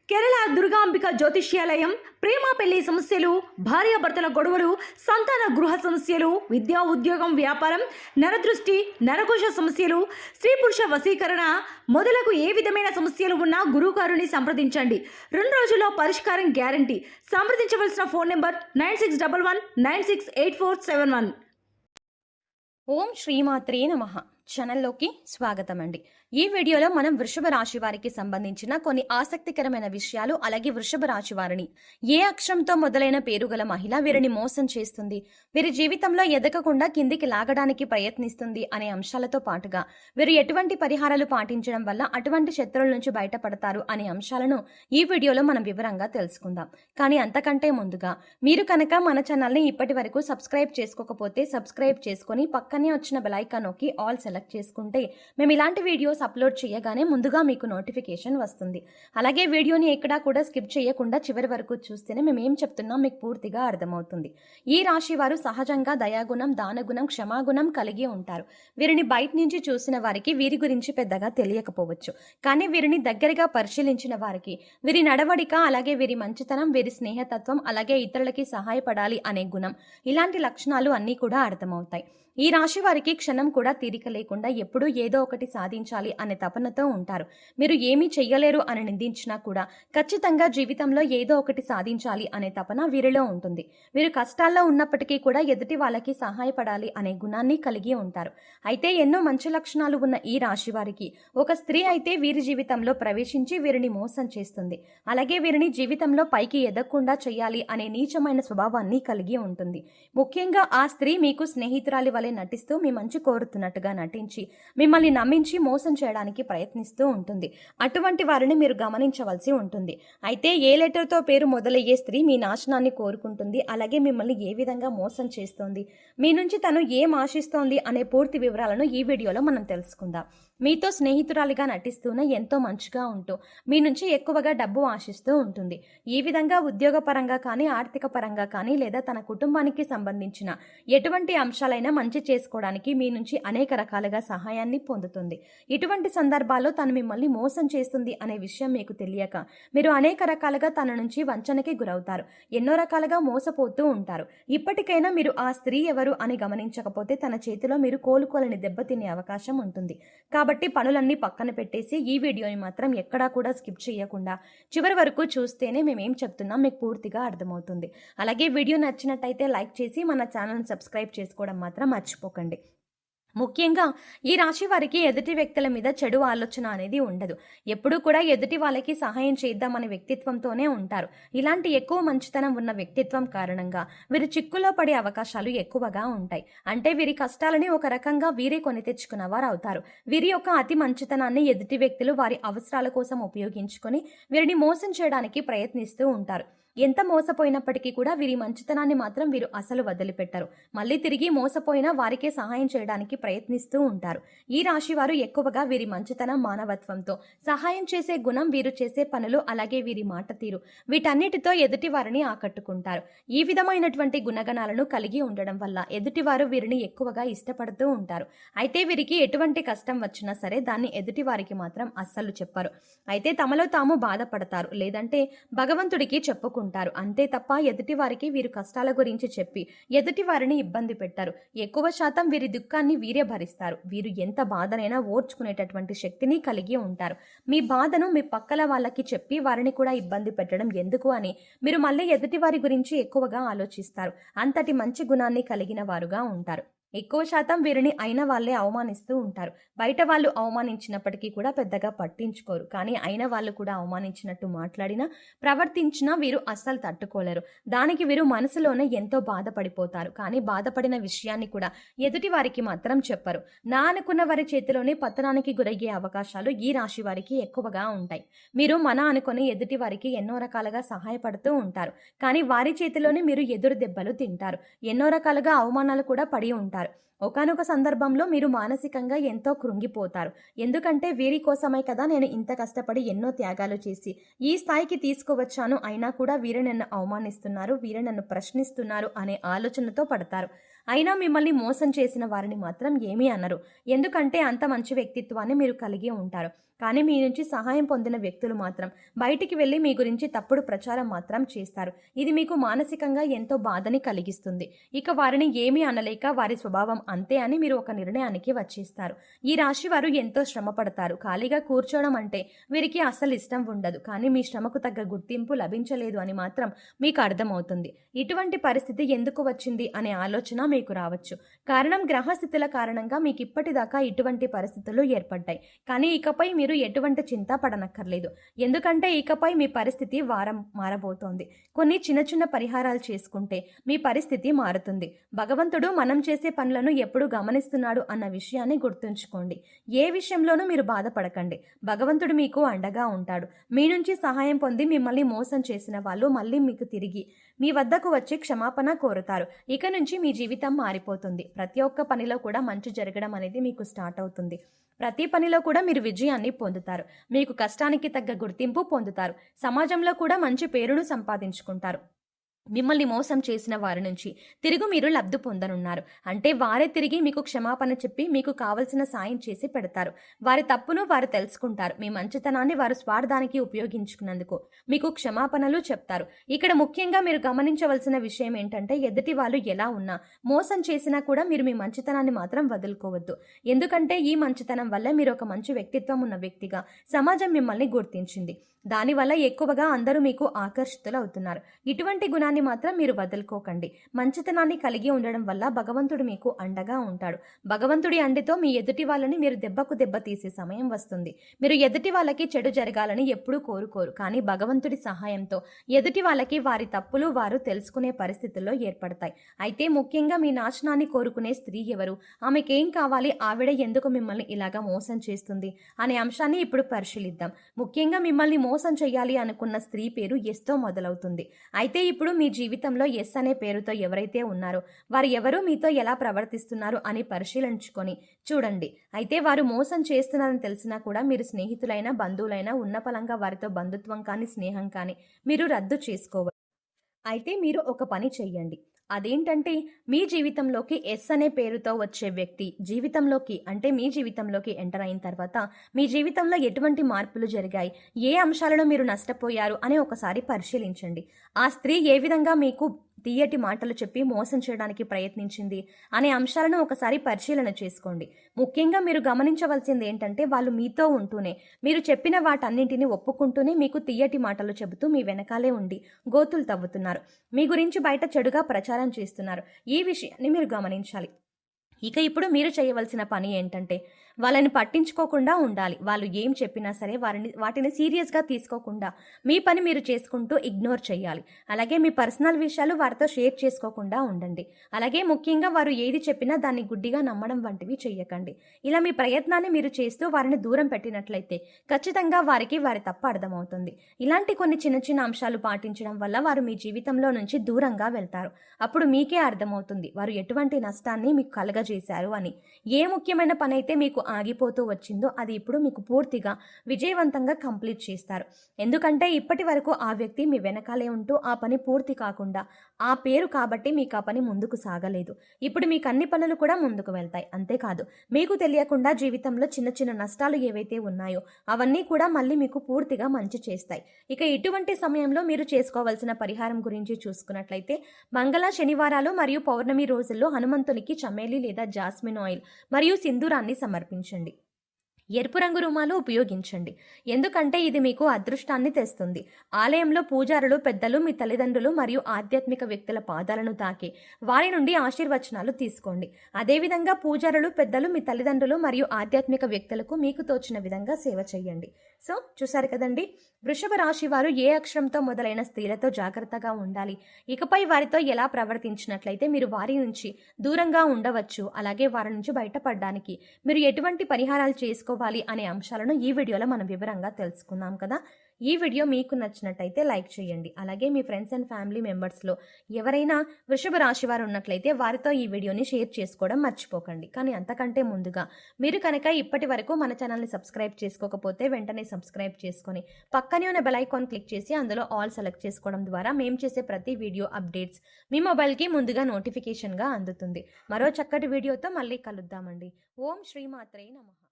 కేరళ దుర్గాంబిక జ్యోతిష్యాలయం ప్రేమ పెళ్లి సమస్యలు, భార్యాభర్తల గొడవలు, సంతాన గృహ సమస్యలు, విద్యా ఉద్యోగం వ్యాపారం, నరదృష్టి, నరకోశ సమస్యలు, స్త్రీ పురుష వశీకరణ మొదలగు ఏ విధమైన సమస్యలు ఉన్నా గురువుగారిని సంప్రదించండి. 2 రోజుల్లో పరిష్కారం గ్యారంటీ. సంప్రదించవలసిన ఫోన్ నెంబర్ 9611968471. ఓం శ్రీమాత్రే నమః. ఛానల్లోకి స్వాగతం అండి. ఈ వీడియోలో మనం వృషభ రాశి వారికి సంబంధించిన కొన్ని ఆసక్తికరమైన విషయాలు, అలాగే వృషభ రాశి వారిని ఏ అక్షరంతో మొదలైన పేరు గల మహిళ వీరిని మోసం చేస్తుంది, వీరి జీవితంలో ఎదగకుండా కిందికి లాగడానికి ప్రయత్నిస్తుంది అనే అంశాలతో పాటుగా వీరు ఎటువంటి పరిహారాలు పాటించడం వల్ల అటువంటి శత్రువుల నుంచి బయటపడతారు అనే అంశాలను ఈ వీడియోలో మనం వివరంగా తెలుసుకుందాం. కానీ అంతకంటే ముందుగా మీరు కనుక మన ఛానల్ని ఇప్పటి వరకు సబ్స్క్రైబ్ చేసుకోకపోతే సబ్స్క్రైబ్ చేసుకొని పక్కనే వచ్చిన బెల్ ఐకాన్ నొక్కి ఆల్ సెలెక్ట్ చేసుకుంటే మేము ఇలాంటి వీడియోస్ అప్లోడ్ చేయగానే ముందుగా మీకు నోటిఫికేషన్ వస్తుంది. అలాగే వీడియోని ఎక్కడా కూడా స్కిప్ చేయకుండా చివరి వరకు చూస్తేనే మేము ఏం చెప్తున్నాం మీకు పూర్తిగా అర్థమవుతుంది. ఈ రాశి వారు సహజంగా దయాగుణం, దానగుణం, క్షమాగుణం కలిగి ఉంటారు. వీరిని బయట నుంచి చూసిన వారికి వీరి గురించి పెద్దగా తెలియకపోవచ్చు. కానీ వీరిని దగ్గరగా పరిశీలించిన వారికి వీరి నడవడిక, అలాగే వీరి మంచితనం, వీరి స్నేహతత్వం, అలాగే ఇతరులకి సహాయపడాలి అనే గుణం, ఇలాంటి లక్షణాలు అన్నీ కూడా అర్థమవుతాయి. ఈ రాశి వారికి క్షణం కూడా తీరిక లేకుండా ఎప్పుడూ ఏదో ఒకటి సాధించాలి అనే తపనతో ఉంటారు. మీరు ఏమీ చెయ్యలేరు అని నిందించినా కూడా ఖచ్చితంగా జీవితంలో ఏదో ఒకటి సాధించాలి అనే తపన వీరిలో ఉంటుంది. వీరు కష్టాల్లో ఉన్నప్పటికీ కూడా ఎదుటి వాళ్ళకి సహాయపడాలి అనే గుణాన్ని కలిగి ఉంటారు. అయితే ఎన్నో మంచి లక్షణాలు ఉన్న ఈ రాశి వారికి ఒక స్త్రీ అయితే వీరి జీవితంలో ప్రవేశించి వీరిని మోసం చేస్తుంది. అలాగే వీరిని జీవితంలో పైకి ఎదగకుండా చేయాలి అనే నీచమైన స్వభావాన్ని కలిగి ఉంటుంది. ముఖ్యంగా ఆ స్త్రీ మీకు స్నేహితురాలి నటిస్తూ మీ మంచి కోరుతున్నట్టుగా నటించి మిమ్మల్ని నమ్మించి మోసం చేయడానికి ప్రయత్నిస్తూ ఉంటుంది. అటువంటి వారిని మీరు గమనించవలసి ఉంటుంది. అయితే ఏ లెటర్తో పేరు మొదలయ్యే స్త్రీ మీ నాశనాన్ని కోరుకుంటుంది, అలాగే మిమ్మల్ని ఏ విధంగా మోసం చేస్తోంది, మీ నుంచి తను ఏం ఆశిస్తోంది అనే పూర్తి వివరాలను ఈ వీడియోలో మనం తెలుసుకుందాం. మీతో స్నేహితురాలిగా నటిస్తూనే ఎంతో మంచిగా ఉంటూ మీ నుంచి ఎక్కువగా డబ్బు ఆశిస్తూ ఉంటుంది. ఈ విధంగా ఉద్యోగపరంగా కానీ, ఆర్థిక పరంగా కానీ, లేదా తన కుటుంబానికి సంబంధించిన ఎటువంటి అంశాలైనా మంచి చేసుకోవడానికి మీ నుంచి అనేక రకాలుగా సహాయాన్ని పొందుతుంది. ఇటువంటి సందర్భాల్లో తను మిమ్మల్ని మోసం చేస్తుంది అనే విషయం మీకు తెలియక మీరు అనేక రకాలుగా తన నుంచి వంచనకి గురవుతారు. ఎన్నో రకాలుగా మోసపోతూ ఉంటారు. ఇప్పటికైనా మీరు ఆ స్త్రీ ఎవరు అని గమనించకపోతే తన చేతిలో మీరు కోలుకోలేని దెబ్బతినే అవకాశం ఉంటుంది. కాబట్టి పనులన్నీ పక్కన పెట్టేసి ఈ వీడియోని మాత్రం ఎక్కడా కూడా స్కిప్ చేయకుండా చివరి వరకు చూస్తేనే మేమేం చెప్తున్నాం మీకు పూర్తిగా అర్థమవుతుంది. అలాగే వీడియో నచ్చినట్టయితే లైక్ చేసి మన ఛానల్ని సబ్స్క్రైబ్ చేసుకోవడం మాత్రం మర్చిపోకండి. ముఖ్యంగా ఈ రాశి వారికి ఎదుటి వ్యక్తుల మీద చెడు ఆలోచన అనేది ఉండదు. ఎప్పుడూ కూడా ఎదుటి వాళ్ళకి సహాయం చేద్దామనే వ్యక్తిత్వంతోనే ఉంటారు. ఇలాంటి ఎక్కువ మంచితనం ఉన్న వ్యక్తిత్వం కారణంగా వీరు చిక్కులో పడే అవకాశాలు ఎక్కువగా ఉంటాయి. అంటే వీరి కష్టాలని ఒక రకంగా వీరే కొని తెచ్చుకున్న వారు అవుతారు. వీరి యొక్క అతి మంచితనాన్ని ఎదుటి వ్యక్తులు వారి అవసరాల కోసం ఉపయోగించుకొని వీరిని మోసం చేయడానికి ప్రయత్నిస్తూ ఉంటారు. ఎంత మోసపోయినప్పటికీ కూడా వీరి మంచితనాన్ని మాత్రం వీరు అసలు వదిలిపెట్టరు. మళ్ళీ తిరిగి మోసపోయినా వారికే సహాయం చేయడానికి ప్రయత్నిస్తూ ఉంటారు. ఈ రాశి వారు ఎక్కువగా వీరి మంచితనం, మానవత్వంతో సహాయం చేసే గుణం, వీరు చేసే పనులు, అలాగే వీరి మాట తీరు, వీటన్నిటితో ఎదుటి వారిని ఆకట్టుకుంటారు. ఈ విధమైనటువంటి గుణగణాలను కలిగి ఉండడం వల్ల ఎదుటివారు వీరిని ఎక్కువగా ఇష్టపడుతూ ఉంటారు. అయితే వీరికి ఎటువంటి కష్టం వచ్చినా సరే దాన్ని ఎదుటి వారికి మాత్రం అస్సలు చెప్పరు. అయితే తమలో తాము బాధపడతారు, లేదంటే భగవంతుడికి చెప్పుకుంటారు. అంతే తప్ప ఎదుటి వారికి వీరు కష్టాల గురించి చెప్పి ఎదుటి వారిని ఇబ్బంది పెట్టారు. ఎక్కువ శాతం వీరి దుఃఖాన్ని వీరే భరిస్తారు. వీరు ఎంత బాధనైనా ఓర్చుకునేటటువంటి శక్తిని కలిగి ఉంటారు. మీ బాధను మీ పక్కల వాళ్ళకి చెప్పి వారిని కూడా ఇబ్బంది పెట్టడం ఎందుకు అని మీరు మళ్ళీ ఎదుటి వారి గురించి ఎక్కువగా ఆలోచిస్తారు. అంతటి మంచి గుణాన్ని కలిగిన వారుగా ఉంటారు. ఎక్కువ శాతం వీరిని అయిన వాళ్ళే అవమానిస్తూ ఉంటారు. బయట వాళ్ళు అవమానించినప్పటికీ కూడా పెద్దగా పట్టించుకోరు. కానీ అయిన వాళ్ళు కూడా అవమానించినట్టు మాట్లాడినా, ప్రవర్తించినా వీరు అస్సలు తట్టుకోలేరు. దానికి వీరు మనసులోనే ఎంతో బాధపడిపోతారు. కానీ బాధపడిన విషయాన్ని కూడా ఎదుటి వారికి మాత్రం చెప్పరు. నా అనుకున్న వారి చేతిలోనే పతనానికి గురయ్యే అవకాశాలు ఈ రాశి వారికి ఎక్కువగా ఉంటాయి. మీరు మన అనుకుని ఎదుటి వారికి ఎన్నో రకాలుగా సహాయపడుతూ ఉంటారు. కానీ వారి చేతిలోనే మీరు ఎదురు దెబ్బలు తింటారు. ఎన్నో రకాలుగా అవమానాలు కూడా పడి ఉంటారు. ఒకానొక సందర్భంలో మీరు మానసికంగా ఎంతో కృంగిపోతారు. ఎందుకంటే వీరి కోసమే కదా నేను ఇంత కష్టపడి ఎన్నో త్యాగాలు చేసి ఈ స్థాయికి తీసుకువచ్చాను, అయినా కూడా వీరు నన్ను అవమానిస్తున్నారు, వీరు నన్ను ప్రశ్నిస్తున్నారు అనే ఆలోచనతో పడతారు. అయినా మిమ్మల్ని మోసం చేసిన వారిని మాత్రం ఏమీ అనరు. ఎందుకంటే అంత మంచి వ్యక్తిత్వాన్ని మీరు కలిగి ఉంటారు. కానీ మీ నుంచి సహాయం పొందిన వ్యక్తులు మాత్రం బయటికి వెళ్ళి మీ గురించి తప్పుడు ప్రచారం మాత్రం చేస్తారు. ఇది మీకు మానసికంగా ఎంతో బాధని కలిగిస్తుంది. ఇక వారిని ఏమీ అనలేక వారి స్వభావం అంతే అని మీరు ఒక నిర్ణయానికి వచ్చేస్తారు. ఈ రాశి వారు ఎంతో శ్రమ పడతారు. ఖాళీగా కూర్చోవడం అంటే వీరికి అస్సలు ఇష్టం ఉండదు. కానీ మీ శ్రమకు తగ్గ గుర్తింపు లభించలేదు అని మాత్రం మీకు అర్థమవుతుంది. ఇటువంటి పరిస్థితి ఎందుకు వచ్చింది అనే ఆలోచన మీకు రావచ్చు. కారణం గ్రహస్థితుల కారణంగా మీకు ఇప్పటిదాకా ఇటువంటి పరిస్థితులు ఏర్పడ్డాయి. కానీ ఇకపై మీరు ఎటువంటి చింత పడనక్కర్లేదు. ఎందుకంటే ఇకపై మీ పరిస్థితి మారబోతోంది. కొన్ని చిన్న చిన్న పరిహారాలు చేసుకుంటే మీ పరిస్థితి మారుతుంది. భగవంతుడు మనం చేసే పనులను ఎప్పుడు గమనిస్తున్నాడు అన్న విషయాన్ని గుర్తుంచుకోండి. ఏ విషయంలోనూ మీరు బాధపడకండి. భగవంతుడు మీకు అండగా ఉంటాడు. మీ నుంచి సహాయం పొంది మిమ్మల్ని మోసం చేసిన వాళ్ళు మళ్ళీ మీకు తిరిగి మీ వద్దకు వచ్చి క్షమాపణ కోరుతారు. ఇక నుంచి మీ జీవితం మారిపోతుంది. ప్రతి ఒక్క పనిలో కూడా మంచి జరగడం అనేది మీకు స్టార్ట్ అవుతుంది. ప్రతి పనిలో కూడా మీరు విజయాన్ని పొందుతారు. మీకు కష్టానికి తగ్గ గుర్తింపు పొందుతారు. సమాజంలో కూడా మంచి పేరును సంపాదించుకుంటారు. మిమ్మల్ని మోసం చేసిన వారి నుంచి తిరిగి మీరు లబ్ధి పొందనున్నారు. అంటే వారే తిరిగి మీకు క్షమాపణ చెప్పి మీకు కావలసిన సాయం చేసి పెడతారు. వారి తప్పును వారు తెలుసుకుంటారు. మీ మంచితనాన్ని వారు స్వార్థానికి ఉపయోగించుకున్నందుకు మీకు క్షమాపణలు చెప్తారు. ఇక్కడ ముఖ్యంగా మీరు గమనించవలసిన విషయం ఏంటంటే ఎదుటి వాళ్ళు ఎలా ఉన్నా మోసం చేసినా కూడా మీరు మీ మంచితనాన్ని మాత్రం వదులుకోవద్దు. ఎందుకంటే ఈ మంచితనం వల్ల మీరు ఒక మంచి వ్యక్తిత్వం ఉన్న వ్యక్తిగా సమాజం మిమ్మల్ని గుర్తించింది. దానివల్ల ఎక్కువగా అందరూ మీకు ఆకర్షితులు అవుతున్నారు. ఇటువంటి గుణాన్ని మాత్రం మీరు వదులుకోకండి. మంచితనాన్ని కలిగి ఉండడం వల్ల భగవంతుడు మీకు అండగా ఉంటాడు. భగవంతుడి అండతో మీ ఎదుటి వాళ్ళని మీరు దెబ్బకు దెబ్బ తీసే సమయం వస్తుంది. మీరు ఎదుటి వాళ్ళకి చెడు జరగాలని ఎప్పుడూ కోరుకోరు. కానీ భగవంతుడి సహాయంతో ఎదుటి వాళ్ళకి వారి తప్పులు వారు తెలుసుకునే పరిస్థితుల్లో ఏర్పడతాయి. అయితే ముఖ్యంగా మీ నాశనాన్ని కోరుకునే స్త్రీ ఎవరు, ఆమెకేం కావాలి, ఆవిడ ఎందుకు మిమ్మల్ని ఇలాగా మోసం చేస్తుంది అనే అంశాన్ని ఇప్పుడు పరిశీలిద్దాం. ముఖ్యంగా మిమ్మల్ని మోసం చేయాలి అనుకున్న స్త్రీ పేరు ఎస్తో మొదలవుతుంది. అయితే ఇప్పుడు మీ జీవితంలో ఎస్ అనే పేరుతో ఎవరైతే ఉన్నారో వారు ఎవరు, మీతో ఎలా ప్రవర్తిస్తున్నారు అని పరిశీలించుకొని చూడండి. అయితే వారు మోసం చేస్తున్నారని తెలిసినా కూడా మీరు స్నేహితులైనా బంధువులైనా ఉన్న పలంగా వారితో బంధుత్వం కానీ స్నేహం కానీ మీరు రద్దు చేసుకోవాలి. అయితే మీరు ఒక పని చెయ్యండి. అదేంటంటే మీ జీవితంలోకి ఎస్ అనే పేరుతో వచ్చే వ్యక్తి జీవితంలోకి అంటే మీ జీవితంలోకి ఎంటర్ అయిన తర్వాత మీ జీవితంలో ఎటువంటి మార్పులు జరిగాయి, ఏ అంశాలను మీరు నష్టపోయారు అని ఒకసారి పరిశీలించండి. ఆ స్త్రీ ఏ విధంగా మీకు తీయటి మాటలు చెప్పి మోసం చేయడానికి ప్రయత్నించింది అనే అంశాలను ఒకసారి పరిశీలన చేసుకోండి. ముఖ్యంగా మీరు గమనించవలసింది ఏంటంటే వాళ్ళు మీతో ఉంటూనే మీరు చెప్పిన వాటన్నింటినీ ఒప్పుకుంటూనే మీకు తీయటి మాటలు చెబుతూ మీ వెనకాలే ఉండి గోతులు తవ్వుతున్నారు. మీ గురించి బయట చెడుగా ప్రచారం చేస్తున్నారు. ఈ విషయాన్ని మీరు గమనించాలి. ఇక ఇప్పుడు మీరు చేయవలసిన పని ఏంటంటే వాళ్ళని పట్టించుకోకుండా ఉండాలి. వాళ్ళు ఏం చెప్పినా సరే వాటిని సీరియస్గా తీసుకోకుండా మీ పని మీరు చేసుకుంటూ ఇగ్నోర్ చేయాలి. అలాగే మీ పర్సనల్ విషయాలు వారితో షేర్ చేసుకోకుండా ఉండండి. అలాగే ముఖ్యంగా వారు ఏది చెప్పినా దాన్ని గుడ్డిగా నమ్మడం వంటివి చెయ్యకండి. ఇలా మీ ప్రయత్నాన్ని మీరు చేస్తూ వారిని దూరం పెట్టినట్లయితే ఖచ్చితంగా వారికి వారి తప్పు అర్థమవుతుంది. ఇలాంటి కొన్ని చిన్న చిన్న అంశాలు పాటించడం వల్ల వారు మీ జీవితంలో నుంచి దూరంగా వెళ్తారు. అప్పుడు మీకే అర్థమవుతుంది వారు ఎటువంటి నష్టాన్ని మీకు కలగజేశారు అని. ఏ ముఖ్యమైన పని అయితే మీకు ఆగిపోతూ వచ్చిందో అది ఇప్పుడు మీకు పూర్తిగా విజయవంతంగా కంప్లీట్ చేస్తారు. ఎందుకంటే ఇప్పటి వరకు ఆ వ్యక్తి మీ వెనకాలే ఉంటూ ఆ పని పూర్తి కాకుండా ఆ పేరు కాబట్టి మీకు ఆ పని ముందుకు సాగలేదు. ఇప్పుడు మీకు అన్ని పనులు కూడా ముందుకు వెళ్తాయి. అంతేకాదు మీకు తెలియకుండా జీవితంలో చిన్న చిన్న నష్టాలు ఏవైతే ఉన్నాయో అవన్నీ కూడా మళ్ళీ మీకు పూర్తిగా మంచి చేస్తాయి. ఇక ఇటువంటి సమయంలో మీరు చేసుకోవాల్సిన పరిహారం గురించి చూసుకున్నట్లయితే మంగళ, శనివారాలు మరియు పౌర్ణమి రోజుల్లో హనుమంతునికి చమేలి లేదా జాస్మిన్ ఆయిల్ మరియు సింధూరాన్ని సమర్పించండి. ఎరుపు రంగు రుమాలు ఉపయోగించండి. ఎందుకంటే ఇది మీకు అదృష్టాన్ని తెస్తుంది. ఆలయంలో పూజారులు పెద్దలు మీ తల్లిదండ్రులు మరియు ఆధ్యాత్మిక వ్యక్తుల పాదాలను తాకి వారి నుండి ఆశీర్వచనాలు తీసుకోండి. అదేవిధంగా పూజారులు పెద్దలు మీ తల్లిదండ్రులు మరియు ఆధ్యాత్మిక వ్యక్తులకు మీకు తోచిన విధంగా సేవ చేయండి. సో చూసారు కదండి, వృషభ రాశి వారు ఏ అక్షరంతో మొదలైన స్త్రీలతో జాగ్రత్తగా ఉండాలి, ఇకపై వారితో ఎలా ప్రవర్తించినట్లయితే మీరు వారి నుంచి దూరంగా ఉండవచ్చు, అలాగే వారి నుంచి బయటపడడానికి మీరు ఎటువంటి పరిహారాలు చేసుకోవాలి చేసుకోవాలి అనే అంశాలను ఈ వీడియోలో మనం వివరంగా తెలుసుకుందాం కదా. ఈ వీడియో మీకు నచ్చినట్టయితే లైక్ చేయండి. అలాగే మీ ఫ్రెండ్స్ అండ్ ఫ్యామిలీ మెంబర్స్లో ఎవరైనా వృషభ రాశి వారు ఉన్నట్లయితే వారితో ఈ వీడియోని షేర్ చేసుకోవడం మర్చిపోకండి. కానీ అంతకంటే ముందుగా మీరు కనుక ఇప్పటి వరకు మన ఛానల్ని సబ్స్క్రైబ్ చేసుకోకపోతే వెంటనే సబ్స్క్రైబ్ చేసుకొని పక్కనే ఉన్న బెల్ ఐకాన్ క్లిక్ చేసి అందులో ఆల్ సెలెక్ట్ చేసుకోవడం ద్వారా మేము చేసే ప్రతి వీడియో అప్డేట్స్ మీ మొబైల్కి ముందుగా నోటిఫికేషన్గా అందుతుంది. మరో చక్కటి వీడియోతో మళ్ళీ కలుద్దామండి. ఓం శ్రీమాత్రే నమః.